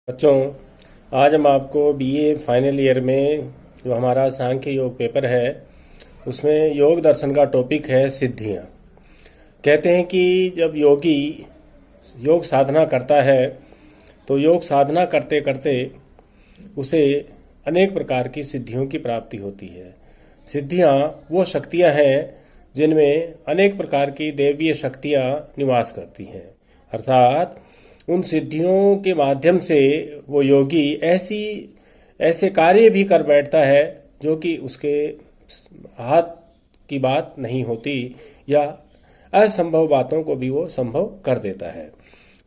बच्चों, आज हम आपको बीए फाइनल ईयर में जो हमारा सांख्य योग पेपर है उसमें योग दर्शन का टॉपिक है सिद्धियाँ। कहते हैं कि जब योगी योग साधना करता है तो योग साधना करते करते उसे अनेक प्रकार की सिद्धियों की प्राप्ति होती है। सिद्धियाँ वो शक्तियाँ हैं जिनमें अनेक प्रकार की दैवीय शक्तियाँ निवास करती हैं, अर्थात उन सिद्धियों के माध्यम से वो योगी ऐसे कार्य भी कर बैठता है जो कि उसके हाथ की बात नहीं होती, या असंभव बातों को भी वो संभव कर देता है।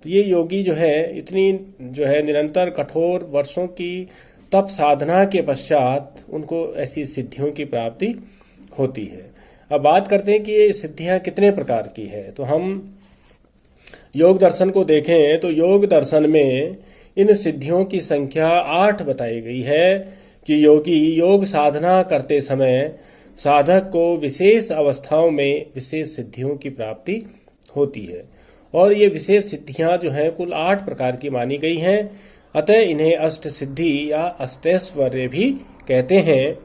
तो ये योगी जो है इतनी निरंतर कठोर वर्षों की तप साधना के पश्चात उनको ऐसी सिद्धियों की प्राप्ति होती है। अब बात करते हैं कि ये सिद्धियां कितने प्रकार की है। तो हम योग दर्शन को देखें तो योग दर्शन में इन सिद्धियों की संख्या 8 बताई गई है कि योगी योग साधना करते समय साधक को विशेष अवस्थाओं में विशेष सिद्धियों की प्राप्ति होती है, और ये विशेष सिद्धियां जो हैं कुल 8 प्रकार की मानी गई हैं। अतः इन्हें अष्ट सिद्धि या अष्टैश्वर्य भी कहते हैं।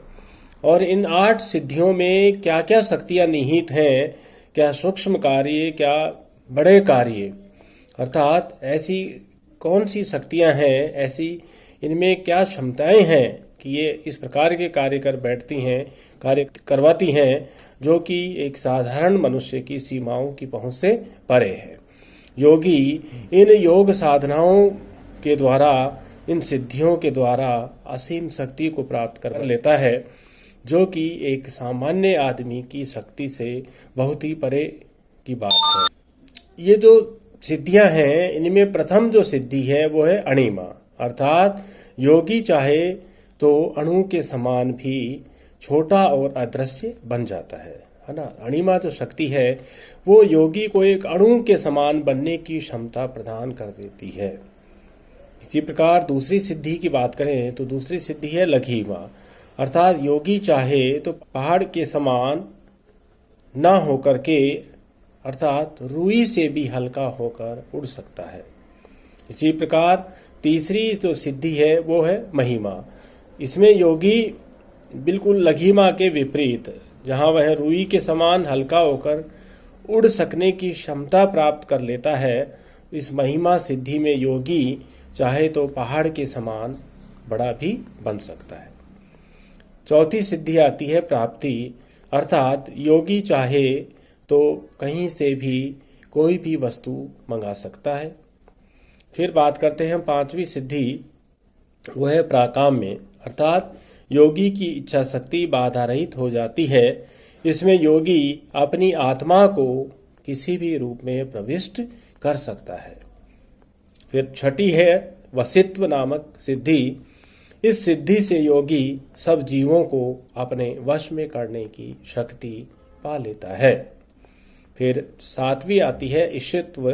और इन 8 सिद्धियों में क्या क्या शक्तियां निहित हैं, क्या सूक्ष्म कार्य, क्या बड़े कार्य, अर्थात ऐसी कौन सी शक्तियां हैं, ऐसी इनमें क्या क्षमताएं हैं कि ये इस प्रकार के कार्य कर बैठती हैं, कार्य करवाती हैं जो कि एक साधारण मनुष्य की सीमाओं की पहुंच से परे है। योगी इन योग साधनाओं के द्वारा, इन सिद्धियों के द्वारा असीम शक्ति को प्राप्त कर लेता है जो कि एक सामान्य आदमी की शक्ति से बहुत ही परे की बात है। ये जो सिद्धियां हैं इनमें प्रथम जो सिद्धि है वो है अणिमा, अर्थात योगी चाहे तो अणु के समान भी छोटा और अदृश्य बन जाता है ना। अणिमा जो शक्ति है वो योगी को एक अणु के समान बनने की क्षमता प्रदान कर देती है। इसी प्रकार दूसरी सिद्धि की बात करें तो दूसरी सिद्धि है लघिमा, अर्थात योगी चाहे तो पहाड़ के समान ना होकर के, अर्थात रुई से भी हल्का होकर उड़ सकता है। इसी प्रकार तीसरी जो सिद्धि है वो है महिमा। इसमें योगी बिल्कुल लघिमा के विपरीत, जहां वह रुई के समान हल्का होकर उड़ सकने की क्षमता प्राप्त कर लेता है, इस महिमा सिद्धि में योगी चाहे तो पहाड़ के समान बड़ा भी बन सकता है। चौथी सिद्धि आती है प्राप्ति, अर्थात योगी चाहे तो कहीं से भी कोई भी वस्तु मंगा सकता है। फिर बात करते हैं पांचवी सिद्धि, वो है प्राकाम्य, अर्थात योगी की इच्छा शक्ति बाधा रहित हो जाती है। इसमें योगी अपनी आत्मा को किसी भी रूप में प्रविष्ट कर सकता है। फिर छठी है वशित्व नामक सिद्धि। इस सिद्धि से योगी सब जीवों को अपने वश में करने की शक्ति पा लेता है। फिर सातवीं आती है ईशित्व,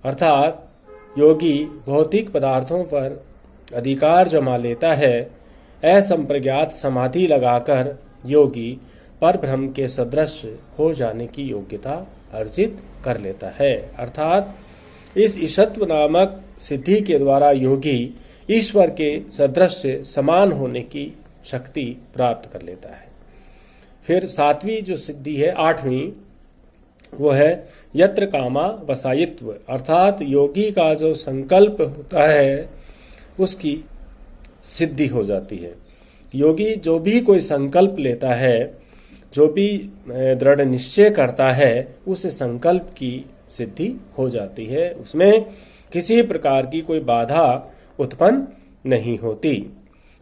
अर्थात योगी भौतिक पदार्थों पर अधिकार जमा लेता है। असंप्रज्ञात समाधि लगाकर योगी परब्रह्म के सदृश हो जाने की योग्यता अर्जित कर लेता है, अर्थात इस ईशत्व नामक सिद्धि के द्वारा योगी ईश्वर के सदृश से समान होने की शक्ति प्राप्त कर लेता है। फिर सातवीं जो सिद्धि है आठवीं, वो है यत्र कामा वसायित्व, अर्थात योगी का जो संकल्प होता है उसकी सिद्धि हो जाती है। योगी जो भी कोई संकल्प लेता है, जो भी दृढ़ निश्चय करता है, उस संकल्प की सिद्धि हो जाती है। उसमें किसी प्रकार की कोई बाधा उत्पन्न नहीं होती।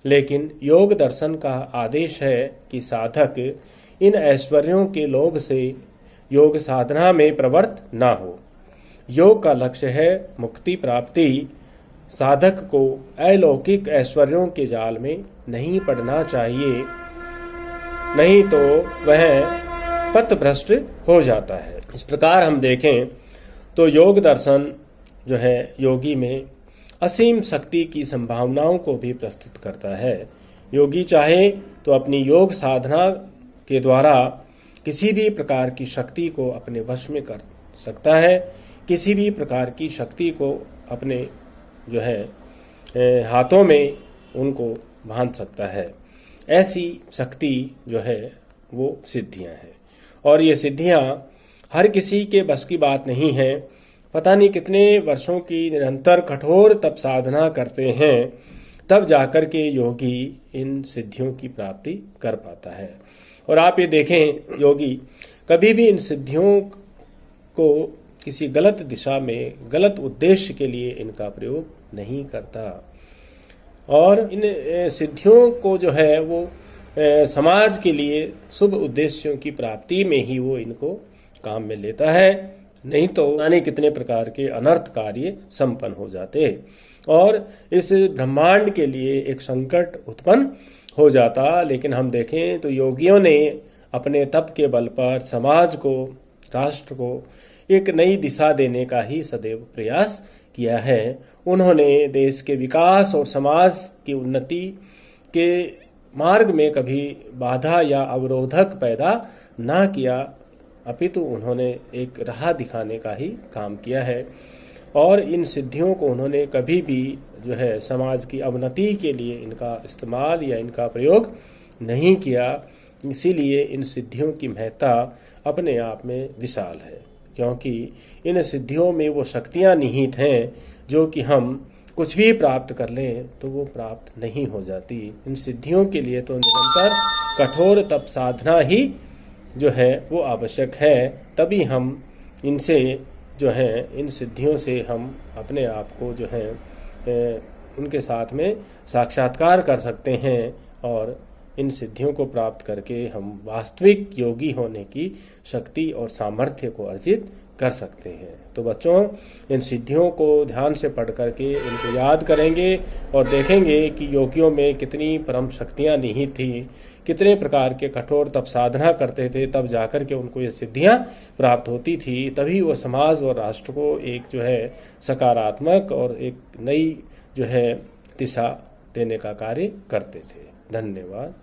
लेकिन योग दर्शन का आदेश है कि साधक इन ऐश्वर्यों के लोभ से योग साधना में प्रवृत्त ना हो। योग का लक्ष्य है मुक्ति प्राप्ति। साधक को अलौकिक ऐश्वर्यों के जाल में नहीं पड़ना चाहिए, नहीं तो वह पथभ्रष्ट हो जाता है। इस प्रकार हम देखें तो योग दर्शन जो है योगी में असीम शक्ति की संभावनाओं को भी प्रस्तुत करता है। योगी चाहे तो अपनी योग साधना के द्वारा किसी भी प्रकार की शक्ति को अपने वश में कर सकता है, किसी भी प्रकार की शक्ति को अपने हाथों में उनको बांध सकता है। ऐसी शक्ति जो है वो सिद्धियां हैं। और ये सिद्धियां हर किसी के बस की बात नहीं है। पता नहीं कितने वर्षों की निरंतर कठोर तप साधना करते हैं, तब जाकर के योगी इन सिद्धियों की प्राप्ति कर पाता है। और आप ये देखें, योगी कभी भी इन सिद्धियों को किसी गलत दिशा में, गलत उद्देश्य के लिए इनका प्रयोग नहीं करता। और इन सिद्धियों को जो है वो समाज के लिए शुभ उद्देश्यों की प्राप्ति में ही वो इनको काम में लेता है, नहीं तो जाने कितने प्रकार के अनर्थ कार्य संपन्न हो जाते और इस ब्रह्मांड के लिए एक संकट उत्पन्न हो जाता। लेकिन हम देखें तो योगियों ने अपने तप के बल पर समाज को, राष्ट्र को एक नई दिशा देने का ही सदैव प्रयास किया है। उन्होंने देश के विकास और समाज की उन्नति के मार्ग में कभी बाधा या अवरोधक पैदा ना किया, अपितु उन्होंने एक राह दिखाने का ही काम किया है। और इन सिद्धियों को उन्होंने कभी भी जो है समाज की अवनति के लिए इनका इस्तेमाल या इनका प्रयोग नहीं किया। इसीलिए इन सिद्धियों की महत्ता अपने आप में विशाल है, क्योंकि इन सिद्धियों में वो शक्तियां निहित हैं जो कि हम कुछ भी प्राप्त कर लें तो वो प्राप्त नहीं हो जाती। इन सिद्धियों के लिए तो निरंतर कठोर तप साधना ही जो है वो आवश्यक है। तभी हम इनसे जो है, इन सिद्धियों से हम अपने आप को जो है उनके साथ में साक्षात्कार कर सकते हैं और इन सिद्धियों को प्राप्त करके हम वास्तविक योगी होने की शक्ति और सामर्थ्य को अर्जित कर सकते हैं। तो बच्चों, इन सिद्धियों को ध्यान से पढ़ करके इनको याद करेंगे और देखेंगे कि योगियों में कितनी परम शक्तियां निहित थी, कितने प्रकार के कठोर तप साधना करते थे, तब जाकर के उनको ये सिद्धियां प्राप्त होती थी। तभी वो समाज और राष्ट्र को एक जो है सकारात्मक और एक नई जो है दिशा देने का कार्य करते थे। धन्यवाद।